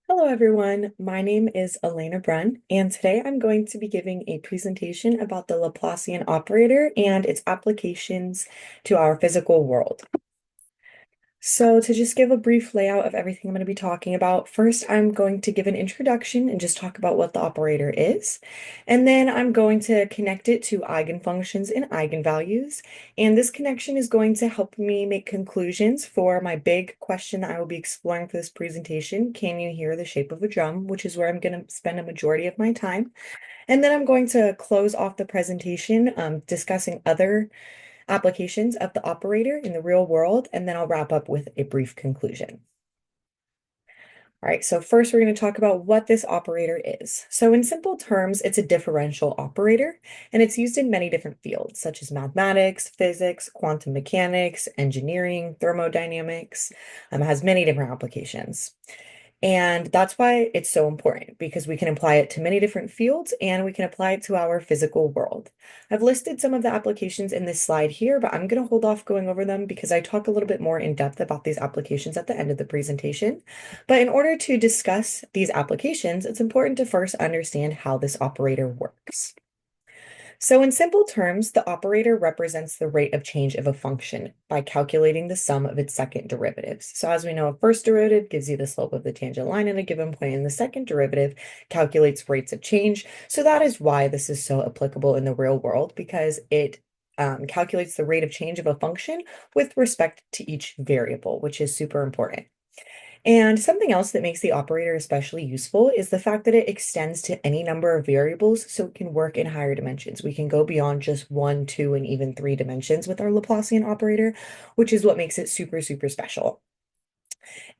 Hello, everyone. My name is Elena Brunn, and today I'm going to be giving a presentation about the Laplacian operator and its applications to our physical world. So, to just give a brief layout of everything I'm going to be talking about, first I'm going to give an introduction and just talk about what the operator is. And then I'm going to connect it to eigenfunctions and eigenvalues. And this connection is going to help me make conclusions for my big question I will be exploring for this presentation. Can you hear the shape of a drum? Which is where I'm going to spend a majority of my time. And then I'm going to close off the presentation discussing other applications of the operator in the real world, and then I'll wrap up with a brief conclusion. All right, so first we're going to talk about what this operator is. So in simple terms, it's a differential operator, and it's used in many different fields, such as mathematics, physics, quantum mechanics, engineering, thermodynamics. It has many different applications. And that's why it's so important because we can apply it to many different fields and we can apply it to our physical world. I've listed some of the applications in this slide here, but I'm going to hold off going over them because I talk a little bit more in depth about these applications at the end of the presentation. But in order to discuss these applications, it's important to first understand how this operator works. So in simple terms, the operator represents the rate of change of a function by calculating the sum of its second derivatives. So as we know, a first derivative gives you the slope of the tangent line at a given point, and the second derivative calculates rates of change. So that is why this is so applicable in the real world, because it calculates the rate of change of a function with respect to each variable, which is super important. And something else that makes the operator especially useful is the fact that it extends to any number of variables, so it can work in higher dimensions. We can go beyond just one, two, and even three dimensions with our Laplacian operator, which is what makes it super, super special.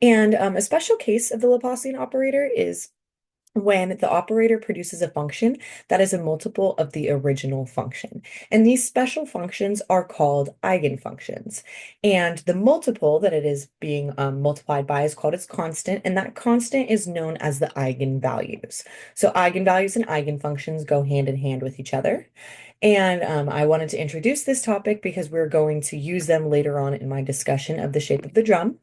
And a special case of the Laplacian operator is when the operator produces a function that is a multiple of the original function. And these special functions are called eigenfunctions. And the multiple that it is being multiplied by is called its constant, and that constant is known as the eigenvalues. So eigenvalues and eigenfunctions go hand in hand with each other. And I wanted to introduce this topic because we're going to use them later on in my discussion of the shape of the drum.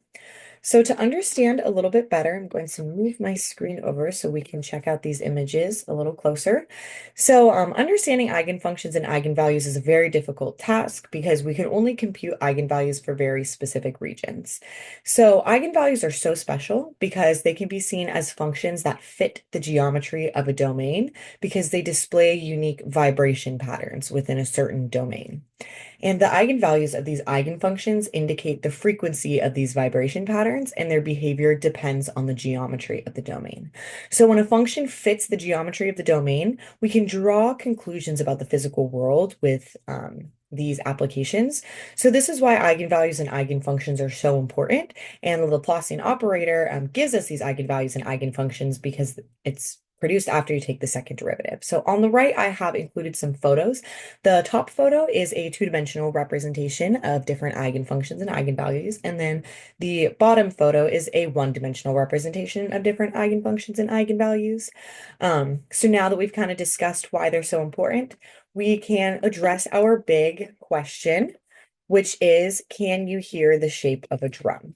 So to understand a little bit better, I'm going to move my screen over so we can check out these images a little closer. So understanding eigenfunctions and eigenvalues is a very difficult task because we can only compute eigenvalues for very specific regions. So eigenvalues are so special because they can be seen as functions that fit the geometry of a domain because they display unique vibration patterns within a certain domain. And the eigenvalues of these eigenfunctions indicate the frequency of these vibration patterns, and their behavior depends on the geometry of the domain. So when a function fits the geometry of the domain, we can draw conclusions about the physical world with these applications. So this is why eigenvalues and eigenfunctions are so important. And the Laplacian operator gives us these eigenvalues and eigenfunctions because it's produced after you take the second derivative. So on the right, I have included some photos. The top photo is a two-dimensional representation of different eigenfunctions and eigenvalues, and then the bottom photo is a one-dimensional representation of different eigenfunctions and eigenvalues. So now that we've kind of discussed why they're so important, we can address our big question, which is, can you hear the shape of a drum?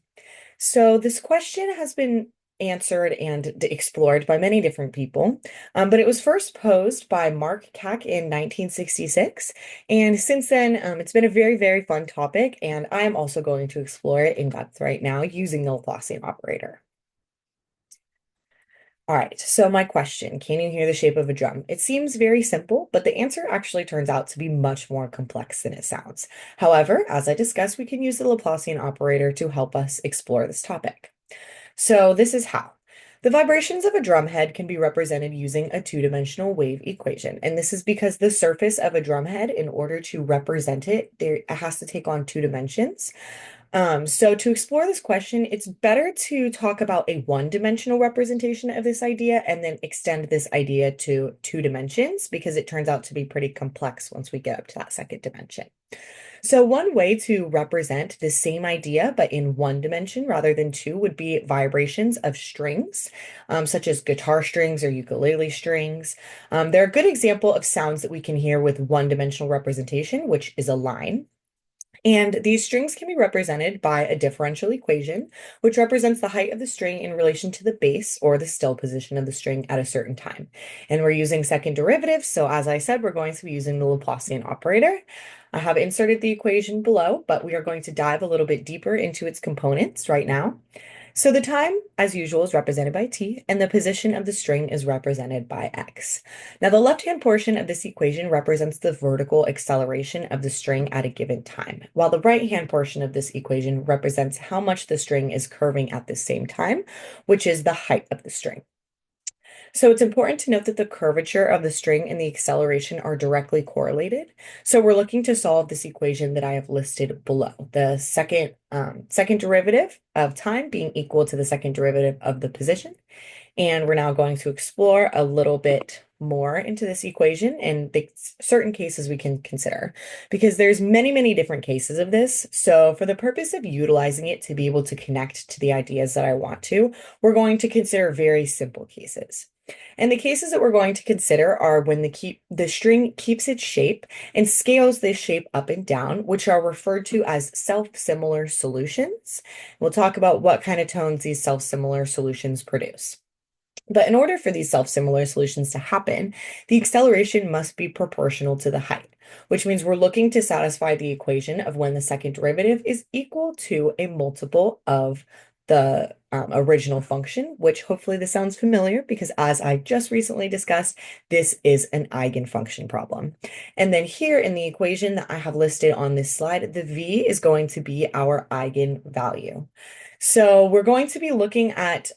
So this question has been answered and explored by many different people, but it was first posed by Mark Kac in 1966. And since then, it's been a very, very fun topic, and I am also going to explore it in depth right now using the Laplacian operator. All right, so my question, can you hear the shape of a drum? It seems very simple, but the answer actually turns out to be much more complex than it sounds. However, as I discussed, we can use the Laplacian operator to help us explore this topic. So this is how. The vibrations of a drumhead can be represented using a two-dimensional wave equation. And this is because the surface of a drumhead, in order to represent it, it has to take on two dimensions. So to explore this question, it's better to talk about a one-dimensional representation of this idea and then extend this idea to two dimensions because it turns out to be pretty complex once we get up to that second dimension. So one way to represent the same idea, but in one dimension rather than two, would be vibrations of strings, such as guitar strings or ukulele strings. They're a good example of sounds that we can hear with one-dimensional representation, which is a line. And these strings can be represented by a differential equation, which represents the height of the string in relation to the base or the still position of the string at a certain time. And we're using second derivatives. So as I said, we're going to be using the Laplacian operator. I have inserted the equation below, but we are going to dive a little bit deeper into its components right now. So the time, as usual, is represented by t, and the position of the string is represented by x. Now, the left-hand portion of this equation represents the vertical acceleration of the string at a given time, while the right-hand portion of this equation represents how much the string is curving at the same time, which is the height of the string. So it's important to note that the curvature of the string and the acceleration are directly correlated. So we're looking to solve this equation that I have listed below. The second derivative of time being equal to the second derivative of the position. And we're now going to explore a little bit more into this equation and the certain cases we can consider because there's many different cases of this. So for the purpose of utilizing it to be able to connect to the ideas that I want to, we're going to consider very simple cases. And the cases that we're going to consider are when the string keeps its shape and scales this shape up and down, which are referred to as self-similar solutions. We'll talk about what kind of tones these self-similar solutions produce. But in order for these self-similar solutions to happen, the acceleration must be proportional to the height, which means we're looking to satisfy the equation of when the second derivative is equal to a multiple of the original function, which hopefully this sounds familiar because as I just recently discussed, this is an eigenfunction problem. And then here in the equation that I have listed on this slide, the v is going to be our eigenvalue. So we're going to be looking at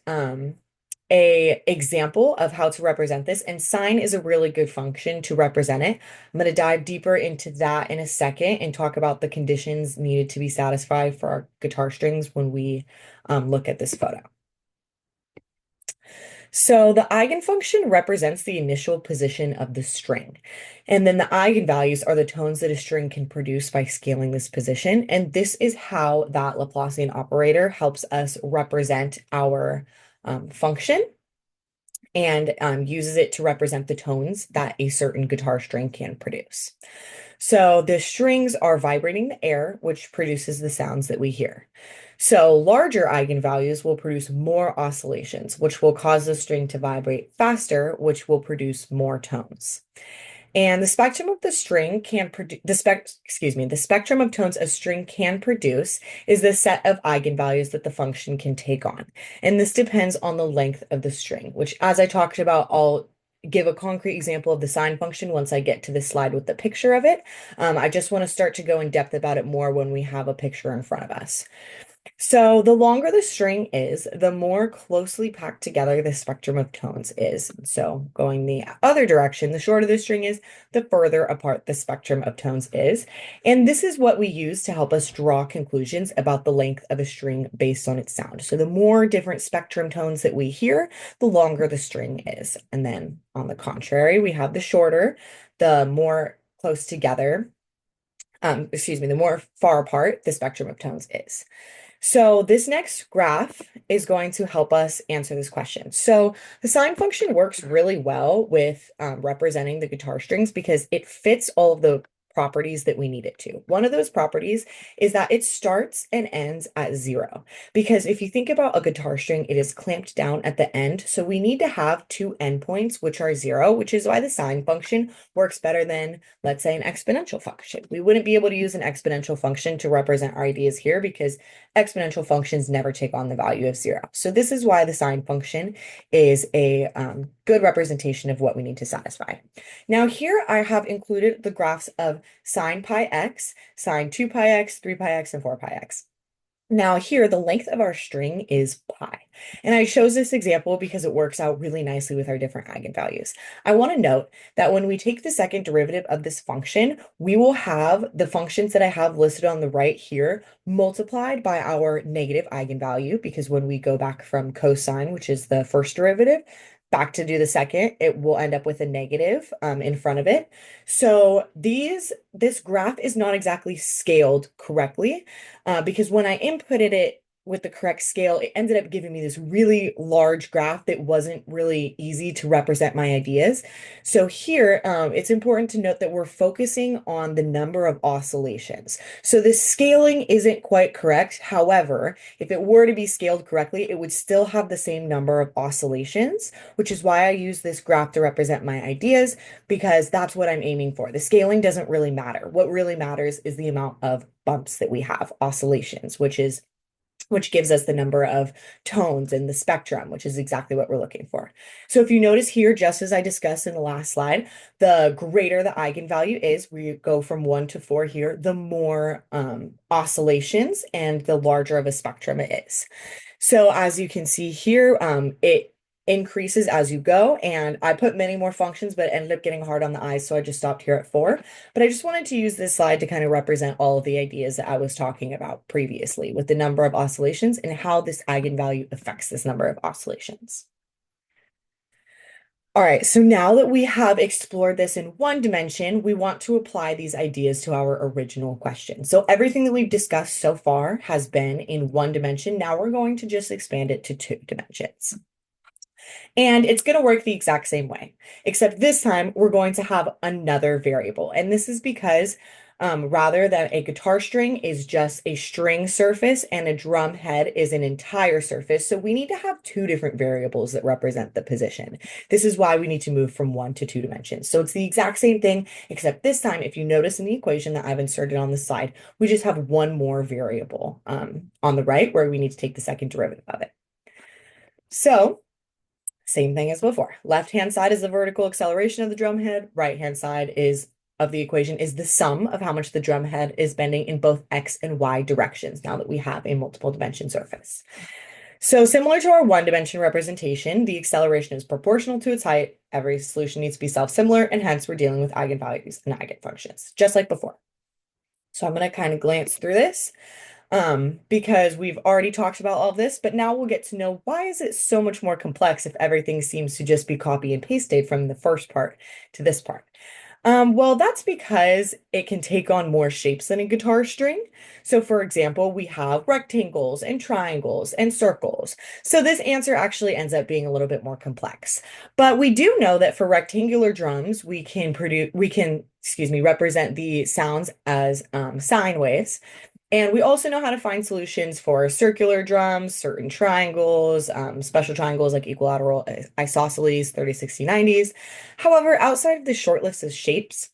a example of how to represent this, and sine is a really good function to represent it. I'm going to dive deeper into that in a second and talk about the conditions needed to be satisfied for our guitar strings when we look at this photo. So the eigenfunction represents the initial position of the string. And then the eigenvalues are the tones that a string can produce by scaling this position. And this is how that Laplacian operator helps us represent our function and uses it to represent the tones that a certain guitar string can produce. So the strings are vibrating the air, which produces the sounds that we hear. So larger eigenvalues will produce more oscillations, which will cause the string to vibrate faster, which will produce more tones. And the spectrum of the string can produce the spectrum of tones a string can produce is the set of eigenvalues that the function can take on. And this depends on the length of the string, which as I talked about, I'll give a concrete example of the sine function once I get to this slide with the picture of it. I just want to start to go in depth about it more when we have a picture in front of us. So the longer the string is, the more closely packed together the spectrum of tones is. So going the other direction, the shorter the string is, the further apart the spectrum of tones is. And this is what we use to help us draw conclusions about the length of a string based on its sound. So the more different spectrum tones that we hear, the longer the string is. And then on the contrary, we have the shorter, the more close together, the more far apart the spectrum of tones is. So this next graph is going to help us answer this question. So the sine function works really well with representing the guitar strings because it fits all of the properties that we need it to. One of those properties is that it starts and ends at 0. Because if you think about a guitar string, it is clamped down at the end. So we need to have two endpoints, which are 0, which is why the sine function works better than, let's say, an exponential function. We wouldn't be able to use an exponential function to represent our ideas here because exponential functions never take on the value of 0. So this is why the sine function is a good representation of what we need to satisfy. Now here I have included the graphs of sine pi x, sine 2 pi x, 3 pi x, and 4 pi x. Now here, the length of our string is pi. And I chose this example because it works out really nicely with our different eigenvalues. I want to note that when we take the second derivative of this function, we will have the functions that I have listed on the right here multiplied by our negative eigenvalue, because when we go back from cosine, which is the first derivative, back to do the second, it will end up with a negative in front of it. So this graph is not exactly scaled correctly because when I inputted it with the correct scale, it ended up giving me this really large graph that wasn't really easy to represent my ideas. So here, it's important to note that we're focusing on the number of oscillations. So this scaling isn't quite correct. However, if it were to be scaled correctly, it would still have the same number of oscillations, which is why I use this graph to represent my ideas, because that's what I'm aiming for. The scaling doesn't really matter. What really matters is the amount of bumps that we have, oscillations, which gives us the number of tones in the spectrum, which is exactly what we're looking for. So if you notice here, just as I discussed in the last slide, the greater the eigenvalue is, we go from 1 to 4 here, the more oscillations and the larger of a spectrum it is. So as you can see here, it increases as you go, and I put many more functions, but it ended up getting hard on the eyes, so I just stopped here at 4. But I just wanted to use this slide to kind of represent all of the ideas that I was talking about previously with the number of oscillations and how this eigenvalue affects this number of oscillations. All right, so now that we have explored this in one dimension, we want to apply these ideas to our original question. So everything that we've discussed so far has been in one dimension. Now we're going to just expand it to 2 dimensions. And it's going to work the exact same way, except this time we're going to have another variable. And this is because rather than a guitar string is just a string surface and a drum head is an entire surface. So we need to have 2 different variables that represent the position. This is why we need to move from 1 to 2 dimensions. So it's the exact same thing, except this time, if you notice in the equation that I've inserted on the side, we just have one more variable on the right where we need to take the second derivative of it. So same thing as before. Left-hand side is the vertical acceleration of the drum head. Right-hand side of the equation is the sum of how much the drum head is bending in both X and Y directions now that we have a multiple dimension surface. So similar to our one dimension representation, the acceleration is proportional to its height. Every solution needs to be self-similar, and hence we're dealing with eigenvalues and eigenfunctions, just like before. So I'm going to kind of glance through this. Because we've already talked about all this, but now we'll get to know why is it so much more complex if everything seems to just be copy and pasted from the first part to this part. Well, that's because it can take on more shapes than a guitar string. So for example, we have rectangles and triangles and circles. So this answer actually ends up being a little bit more complex. But we do know that for rectangular drums, we can represent the sounds as sine waves. And we also know how to find solutions for circular drums, certain triangles, special triangles like equilateral isosceles, 30, 60, 90s. However, outside of the short list of shapes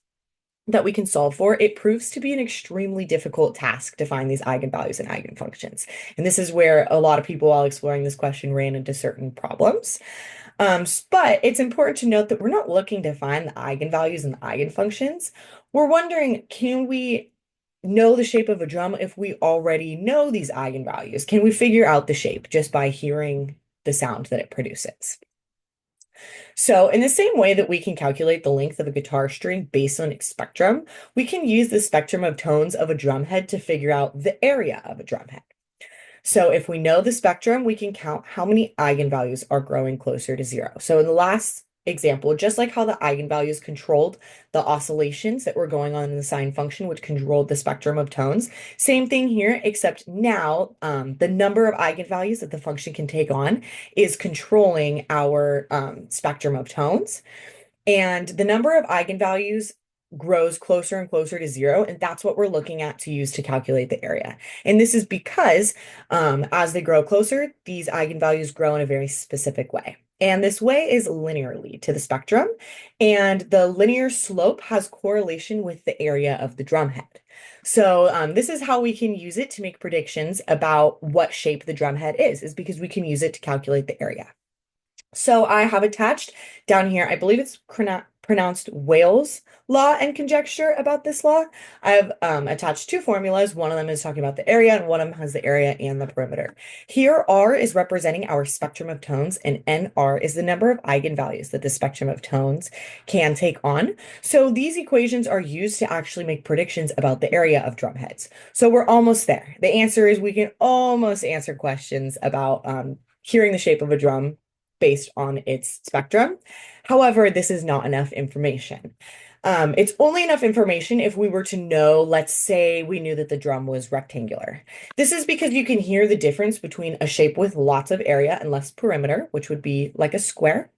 that we can solve for, it proves to be an extremely difficult task to find these eigenvalues and eigenfunctions. And this is where a lot of people, while exploring this question, ran into certain problems. But it's important to note that we're not looking to find the eigenvalues and the eigenfunctions. We're wondering, can we know the shape of a drum if we already know these eigenvalues? Can we figure out the shape just by hearing the sound that it produces? So in the same way that we can calculate the length of a guitar string based on its spectrum, we can use the spectrum of tones of a drum head to figure out the area of a drum head. So if we know the spectrum, we can count how many eigenvalues are growing closer to 0. So in the last example, just like how the eigenvalues controlled the oscillations that were going on in the sine function, which controlled the spectrum of tones, same thing here, except now the number of eigenvalues that the function can take on is controlling our spectrum of tones. And the number of eigenvalues grows closer and closer to 0, and that's what we're looking at to use to calculate the area. And this is because as they grow closer, these eigenvalues grow in a very specific way. And this way is linearly to the spectrum, and the linear slope has correlation with the area of the drum head. So this is how we can use it to make predictions about what shape the drum head is because we can use it to calculate the area. So I have attached down here, I believe it's pronounced Wales law and conjecture about this law. I've attached 2 formulas. One of them is talking about the area, and one of them has the area and the perimeter. Here, R is representing our spectrum of tones, and NR is the number of eigenvalues that the spectrum of tones can take on. So these equations are used to actually make predictions about the area of drum heads. So we're almost there. The answer is we can almost answer questions about hearing the shape of a drum based on its spectrum. However, this is not enough information. It's only enough information if we were to know, let's say we knew that the drum was rectangular. This is because you can hear the difference between a shape with lots of area and less perimeter, which would be like a square,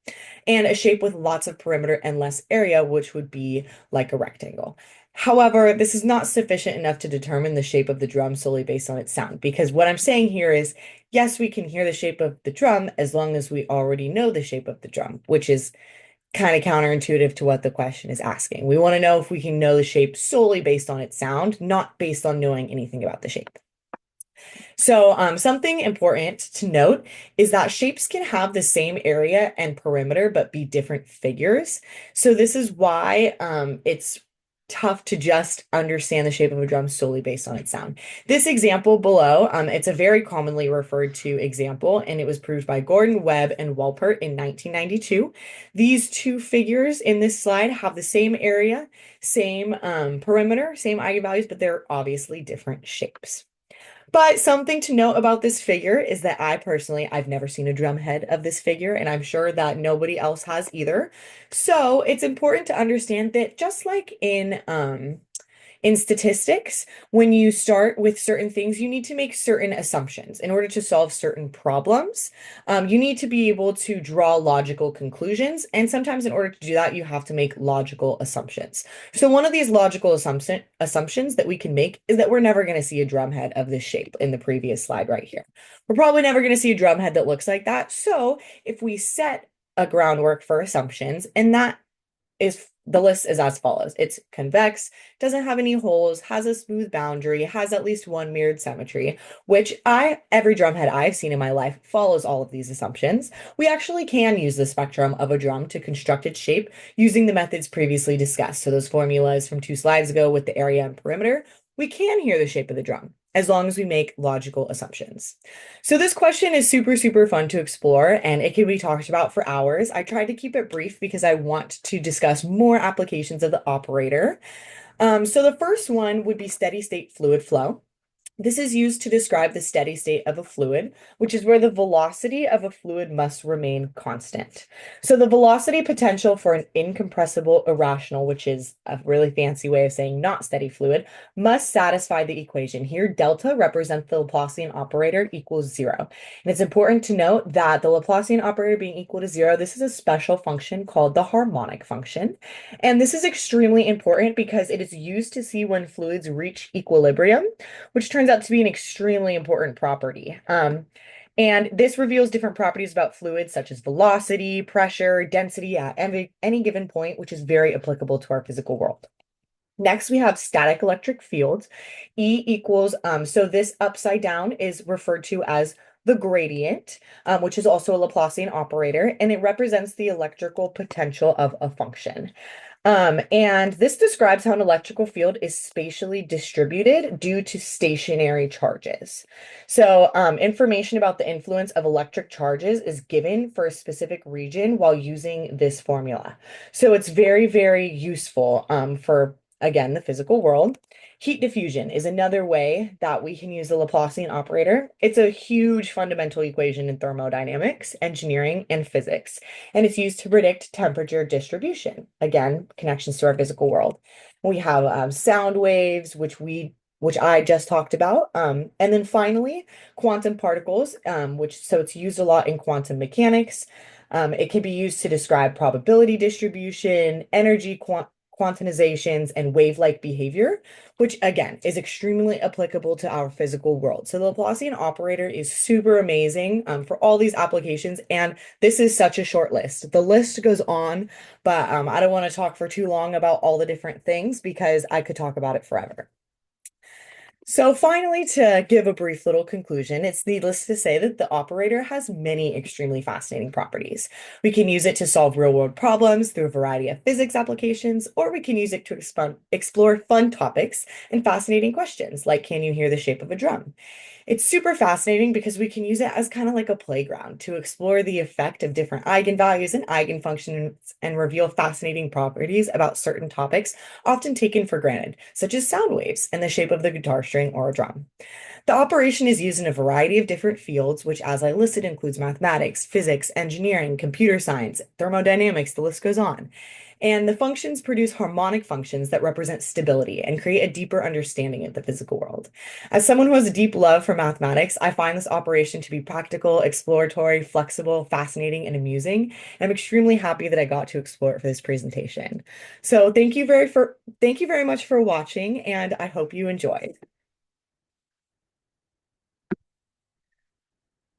and a shape with lots of perimeter and less area, which would be like a rectangle. However, this is not sufficient enough to determine the shape of the drum solely based on its sound, because what I'm saying here is, yes, we can hear the shape of the drum as long as we already know the shape of the drum, which is kind of counterintuitive to what the question is asking. We want to know if we can know the shape solely based on its sound, not based on knowing anything about the shape. So, something important to note is that shapes can have the same area and perimeter, but be different figures. So, this is why it's tough to just understand the shape of a drum solely based on its sound. This example below, it's a very commonly referred to example, and it was proved by Gordon, Webb, and Walpert in 1992. These two figures in this slide have the same area, same perimeter, same eigenvalues, but they're obviously different shapes. But something to note about this figure is that I've never seen a drum head of this figure, and I'm sure that nobody else has either. So it's important to understand that just like in statistics, when you start with certain things, you need to make certain assumptions in order to solve certain problems. You need to be able to draw logical conclusions, and sometimes in order to do that, you have to make logical assumptions. So one of these logical assumptions that we can make is that we're never going to see a drum head of this shape in the previous slide right here. We're probably never going to see a drum head that looks like that. So if we set a groundwork for assumptions, and that is the list is as follows. It's convex, doesn't have any holes, has a smooth boundary, has at least one mirrored symmetry, which every drumhead I've seen in my life follows all of these assumptions. We actually can use the spectrum of a drum to construct its shape using the methods previously discussed. So those formulas from 2 slides ago with the area and perimeter, we can hear the shape of the drum as long as we make logical assumptions. So this question is super, super fun to explore, and it can be talked about for hours. I tried to keep it brief because I want to discuss more applications of the operator. So the first one would be steady state fluid flow. This is used to describe the steady state of a fluid, which is where the velocity of a fluid must remain constant. So the velocity potential for an incompressible irrational, which is a really fancy way of saying not steady fluid, must satisfy the equation. Here, delta represents the Laplacian operator equals 0. And it's important to note that the Laplacian operator being equal to 0, this is a special function called the harmonic function. And this is extremely important because it is used to see when fluids reach equilibrium, which turns out to be an extremely important property. And this reveals different properties about fluids such as velocity, pressure, density at any given point, which is very applicable to our physical world. Next, we have static electric fields. E equals, so this upside down is referred to as the gradient, which is also a Laplacian operator, and it represents the electrical potential of a function. And this describes how an electrical field is spatially distributed due to stationary charges. So, information about the influence of electric charges is given for a specific region while using this formula. So it's very, very useful for, again, the physical world. Heat diffusion is another way that we can use the Laplacian operator. It's a huge fundamental equation in thermodynamics, engineering, and physics, and it's used to predict temperature distribution. Again, connections to our physical world. We have sound waves, which I just talked about, and then finally, quantum particles, so it's used a lot in quantum mechanics. It can be used to describe probability distribution, energy quantizations, and wave-like behavior, which again is extremely applicable to our physical world. So the Laplacian operator is super amazing for all these applications, and this is such a short list. The list goes on, but I don't want to talk for too long about all the different things because I could talk about it forever. So finally, to give a brief little conclusion, it's needless to say that the operator has many extremely fascinating properties. We can use it to solve real-world problems through a variety of physics applications, or we can use it to explore fun topics and fascinating questions, like can you hear the shape of a drum? It's super fascinating because we can use it as kind of like a playground to explore the effect of different eigenvalues and eigenfunctions and reveal fascinating properties about certain topics often taken for granted, such as sound waves and the shape of the guitar string or a drum. The operation is used in a variety of different fields, which, as I listed, includes mathematics, physics, engineering, computer science, thermodynamics, the list goes on. And the functions produce harmonic functions that represent stability and create a deeper understanding of the physical world. As someone who has a deep love for mathematics, I find this operation to be practical, exploratory, flexible, fascinating, and amusing. I'm extremely happy that I got to explore it for this presentation. So thank you very much for watching, and I hope you enjoyed.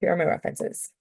Here are my references.